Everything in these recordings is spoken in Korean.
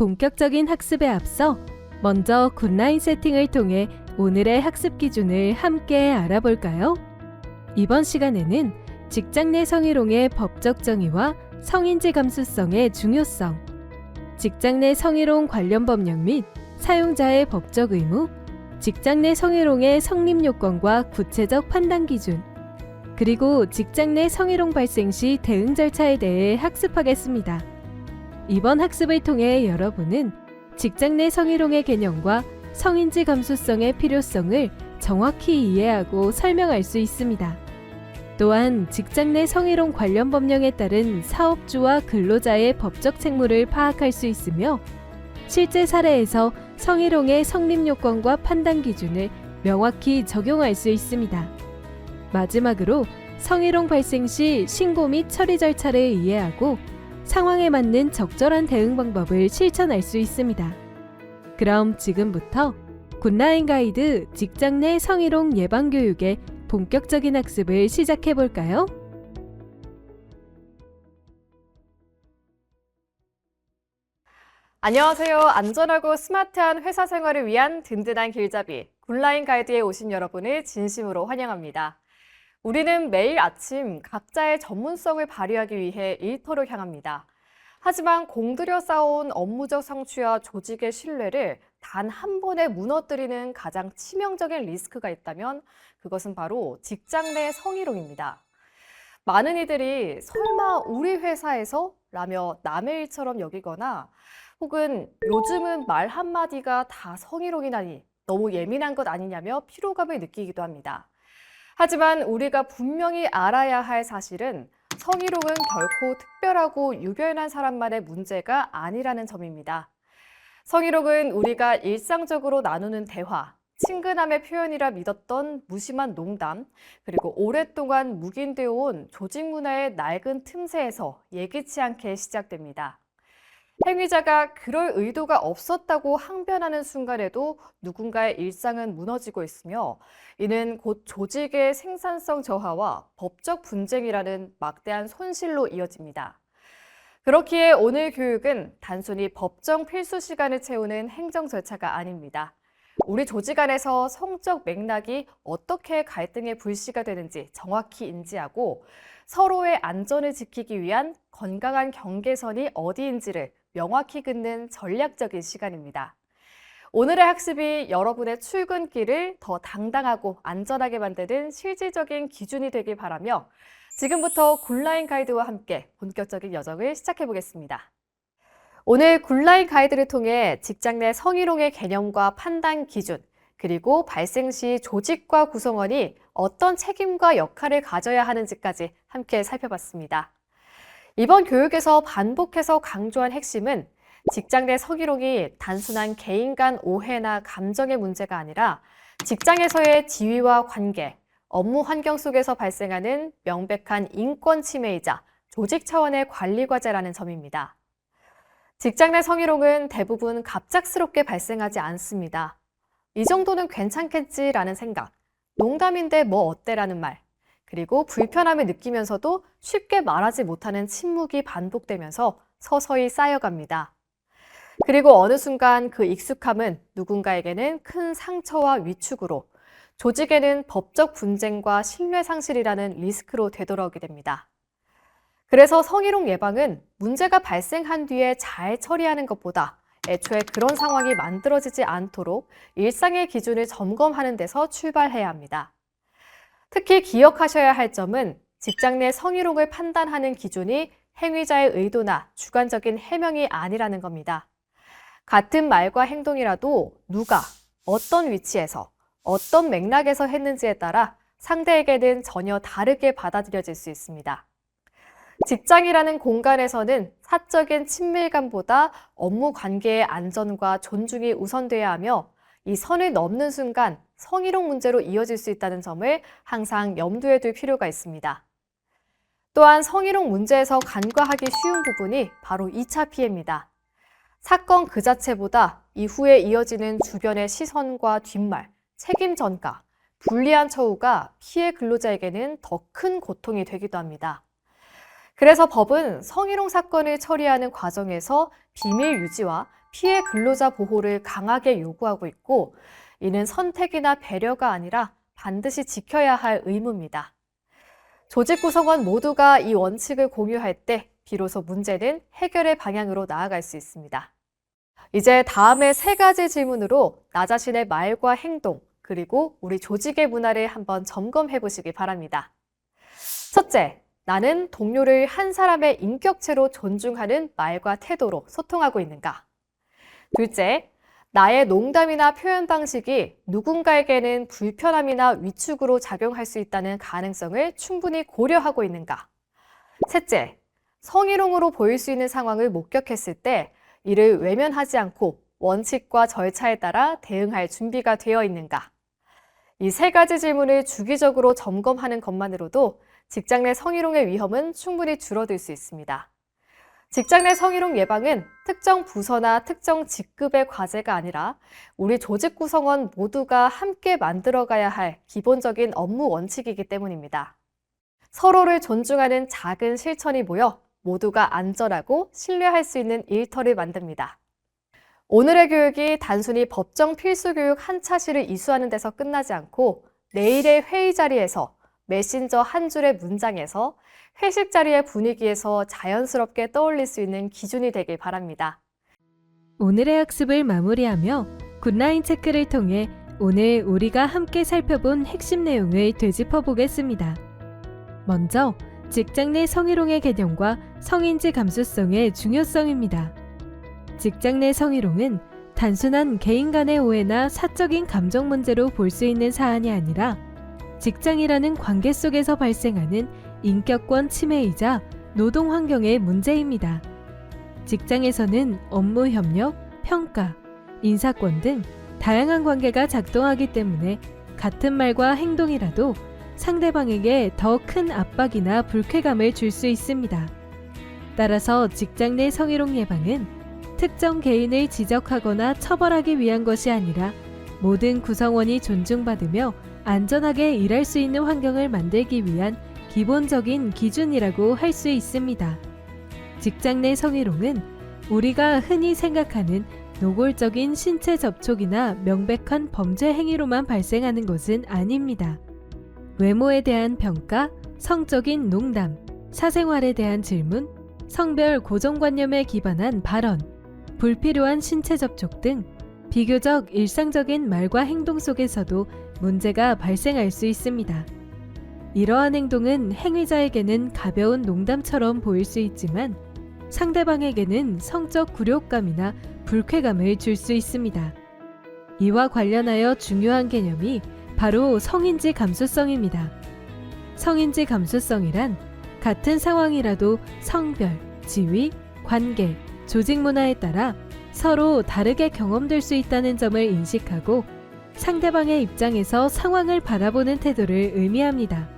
본격적인 학습에 앞서 먼저 굿라인 세팅을 통해 오늘의 학습 기준을 함께 알아볼까요? 이번 시간에는 직장 내 성희롱의 법적 정의와 성인지 감수성의 중요성, 직장 내 성희롱 관련 법령 및 사용자의 법적 의무, 직장 내 성희롱의 성립 요건과 구체적 판단 기준, 그리고 직장 내 성희롱 발생 시 대응 절차에 대해 학습하겠습니다. 이번 학습을 통해 여러분은 직장 내 성희롱의 개념과 성인지 감수성의 필요성을 정확히 이해하고 설명할 수 있습니다. 또한 직장 내 성희롱 관련 법령에 따른 사업주와 근로자의 법적 책무를 파악할 수 있으며 실제 사례에서 성희롱의 성립 요건과 판단 기준을 명확히 적용할 수 있습니다. 마지막으로 성희롱 발생 시 신고 및 처리 절차를 이해하고 상황에 맞는 적절한 대응 방법을 실천할 수 있습니다. 그럼 지금부터 굿라인 가이드 직장 내 성희롱 예방 교육의 본격적인 학습을 시작해 볼까요? 안녕하세요. 안전하고 스마트한 회사 생활을 위한 든든한 길잡이 굿라인 가이드에 오신 여러분을 진심으로 환영합니다. 우리는 매일 아침 각자의 전문성을 발휘하기 위해 일터로 향합니다. 하지만 공들여 쌓아온 업무적 성취와 조직의 신뢰를 단 한 번에 무너뜨리는 가장 치명적인 리스크가 있다면 그것은 바로 직장 내 성희롱입니다. 많은 이들이 설마 우리 회사에서? 라며 남의 일처럼 여기거나 혹은 요즘은 말 한마디가 다 성희롱이라니 너무 예민한 것 아니냐며 피로감을 느끼기도 합니다. 하지만 우리가 분명히 알아야 할 사실은 성희롱은 결코 특별하고 유별난 사람만의 문제가 아니라는 점입니다. 성희롱은 우리가 일상적으로 나누는 대화, 친근함의 표현이라 믿었던 무심한 농담, 그리고 오랫동안 묵인되어 온 조직 문화의 낡은 틈새에서 예기치 않게 시작됩니다. 행위자가 그럴 의도가 없었다고 항변하는 순간에도 누군가의 일상은 무너지고 있으며 이는 곧 조직의 생산성 저하와 법적 분쟁이라는 막대한 손실로 이어집니다. 그렇기에 오늘 교육은 단순히 법정 필수 시간을 채우는 행정 절차가 아닙니다. 우리 조직 안에서 성적 맥락이 어떻게 갈등의 불씨가 되는지 정확히 인지하고 서로의 안전을 지키기 위한 건강한 경계선이 어디인지를 명확히 긋는 전략적인 시간입니다. 오늘의 학습이 여러분의 출근길을 더 당당하고 안전하게 만드는 실질적인 기준이 되길 바라며 지금부터 굿라인 가이드와 함께 본격적인 여정을 시작해 보겠습니다. 오늘 굿라인 가이드를 통해 직장 내 성희롱의 개념과 판단 기준, 그리고 발생 시 조직과 구성원이 어떤 책임과 역할을 가져야 하는지까지 함께 살펴봤습니다. 이번 교육에서 반복해서 강조한 핵심은 직장 내 성희롱이 단순한 개인 간 오해나 감정의 문제가 아니라 직장에서의 지위와 관계, 업무 환경 속에서 발생하는 명백한 인권 침해이자 조직 차원의 관리 과제라는 점입니다. 직장 내 성희롱은 대부분 갑작스럽게 발생하지 않습니다. 이 정도는 괜찮겠지라는 생각, 농담인데 뭐 어때라는 말, 그리고 불편함을 느끼면서도 쉽게 말하지 못하는 침묵이 반복되면서 서서히 쌓여갑니다. 그리고 어느 순간 그 익숙함은 누군가에게는 큰 상처와 위축으로, 조직에는 법적 분쟁과 신뢰 상실이라는 리스크로 되돌아오게 됩니다. 그래서 성희롱 예방은 문제가 발생한 뒤에 잘 처리하는 것보다 애초에 그런 상황이 만들어지지 않도록 일상의 기준을 점검하는 데서 출발해야 합니다. 특히 기억하셔야 할 점은 직장 내 성희롱을 판단하는 기준이 행위자의 의도나 주관적인 해명이 아니라는 겁니다. 같은 말과 행동이라도 누가, 어떤 위치에서, 어떤 맥락에서 했는지에 따라 상대에게는 전혀 다르게 받아들여질 수 있습니다. 직장이라는 공간에서는 사적인 친밀감보다 업무 관계의 안전과 존중이 우선돼야 하며 이 선을 넘는 순간 성희롱 문제로 이어질 수 있다는 점을 항상 염두에 둘 필요가 있습니다. 또한 성희롱 문제에서 간과하기 쉬운 부분이 바로 2차 피해입니다. 사건 그 자체보다 이후에 이어지는 주변의 시선과 뒷말, 책임 전가, 불리한 처우가 피해 근로자에게는 더 큰 고통이 되기도 합니다. 그래서 법은 성희롱 사건을 처리하는 과정에서 비밀 유지와 피해 근로자 보호를 강하게 요구하고 있고, 이는 선택이나 배려가 아니라 반드시 지켜야 할 의무입니다. 조직 구성원 모두가 이 원칙을 공유할 때 비로소 문제는 해결의 방향으로 나아갈 수 있습니다. 이제 다음의 3가지 질문으로 나 자신의 말과 행동, 그리고 우리 조직의 문화를 한번 점검해 보시기 바랍니다. 첫째, 나는 동료를 한 사람의 인격체로 존중하는 말과 태도로 소통하고 있는가? 둘째, 나의 농담이나 표현 방식이 누군가에게는 불편함이나 위축으로 작용할 수 있다는 가능성을 충분히 고려하고 있는가? 셋째, 성희롱으로 보일 수 있는 상황을 목격했을 때 이를 외면하지 않고 원칙과 절차에 따라 대응할 준비가 되어 있는가? 이 3가지 질문을 주기적으로 점검하는 것만으로도 직장 내 성희롱의 위험은 충분히 줄어들 수 있습니다. 직장 내 성희롱 예방은 특정 부서나 특정 직급의 과제가 아니라 우리 조직 구성원 모두가 함께 만들어가야 할 기본적인 업무 원칙이기 때문입니다. 서로를 존중하는 작은 실천이 모여 모두가 안전하고 신뢰할 수 있는 일터를 만듭니다. 오늘의 교육이 단순히 법정 필수 교육 한 차시를 이수하는 데서 끝나지 않고 내일의 회의 자리에서 메신저 한 줄의 문장에서 회식 자리의 분위기에서 자연스럽게 떠올릴 수 있는 기준이 되길 바랍니다. 오늘의 학습을 마무리하며 굿라인 체크를 통해 오늘 우리가 함께 살펴본 핵심 내용을 되짚어 보겠습니다. 먼저 직장 내 성희롱의 개념과 성인지 감수성의 중요성입니다. 직장 내 성희롱은 단순한 개인 간의 오해나 사적인 감정 문제로 볼 수 있는 사안이 아니라 직장이라는 관계 속에서 발생하는 인격권 침해이자 노동 환경의 문제입니다. 직장에서는 업무 협력, 평가, 인사권 등 다양한 관계가 작동하기 때문에 같은 말과 행동이라도 상대방에게 더 큰 압박이나 불쾌감을 줄 수 있습니다. 따라서 직장 내 성희롱 예방은 특정 개인을 지적하거나 처벌하기 위한 것이 아니라 모든 구성원이 존중받으며 안전하게 일할 수 있는 환경을 만들기 위한 기본적인 기준이라고 할 수 있습니다. 직장 내 성희롱은 우리가 흔히 생각하는 노골적인 신체 접촉이나 명백한 범죄 행위로만 발생하는 것은 아닙니다. 외모에 대한 평가, 성적인 농담, 사생활에 대한 질문, 성별 고정관념에 기반한 발언, 불필요한 신체 접촉 등 비교적 일상적인 말과 행동 속에서도 문제가 발생할 수 있습니다. 이러한 행동은 행위자에게는 가벼운 농담처럼 보일 수 있지만 상대방에게는 성적 굴욕감이나 불쾌감을 줄 수 있습니다. 이와 관련하여 중요한 개념이 바로 성인지 감수성입니다. 성인지 감수성이란 같은 상황이라도 성별, 지위, 관계, 조직 문화에 따라 서로 다르게 경험될 수 있다는 점을 인식하고 상대방의 입장에서 상황을 바라보는 태도를 의미합니다.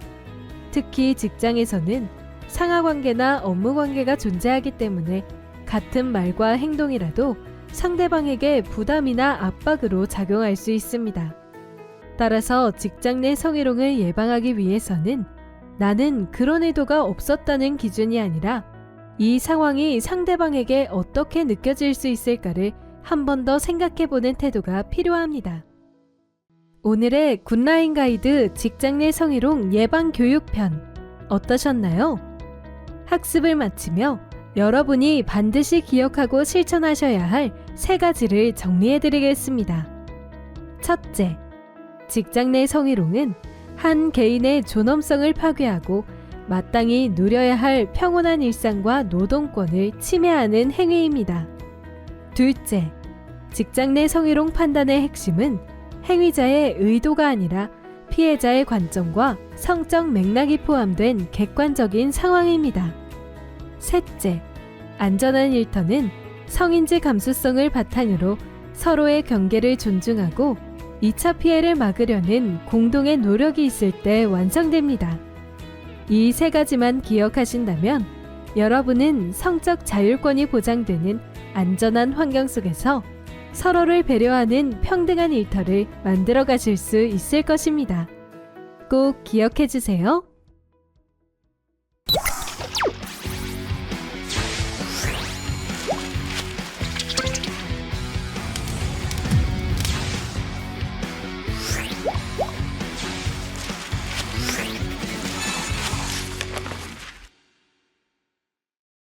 특히 직장에서는 상하관계나 업무관계가 존재하기 때문에 같은 말과 행동이라도 상대방에게 부담이나 압박으로 작용할 수 있습니다. 따라서 직장 내 성희롱을 예방하기 위해서는 나는 그런 의도가 없었다는 기준이 아니라 이 상황이 상대방에게 어떻게 느껴질 수 있을까를 한 번 더 생각해보는 태도가 필요합니다. 오늘의 굿라인 가이드 직장 내 성희롱 예방 교육편 어떠셨나요? 학습을 마치며 여러분이 반드시 기억하고 실천하셔야 할 3가지를 정리해드리겠습니다. 첫째, 직장 내 성희롱은 한 개인의 존엄성을 파괴하고 마땅히 누려야 할 평온한 일상과 노동권을 침해하는 행위입니다. 둘째, 직장 내 성희롱 판단의 핵심은 행위자의 의도가 아니라 피해자의 관점과 성적 맥락이 포함된 객관적인 상황입니다. 셋째, 안전한 일터는 성인지 감수성을 바탕으로 서로의 경계를 존중하고 2차 피해를 막으려는 공동의 노력이 있을 때 완성됩니다. 이 3가지만 기억하신다면 여러분은 성적 자율권이 보장되는 안전한 환경 속에서 서로를 배려하는 평등한 일터를 만들어 가실 수 있을 것입니다. 꼭 기억해 주세요.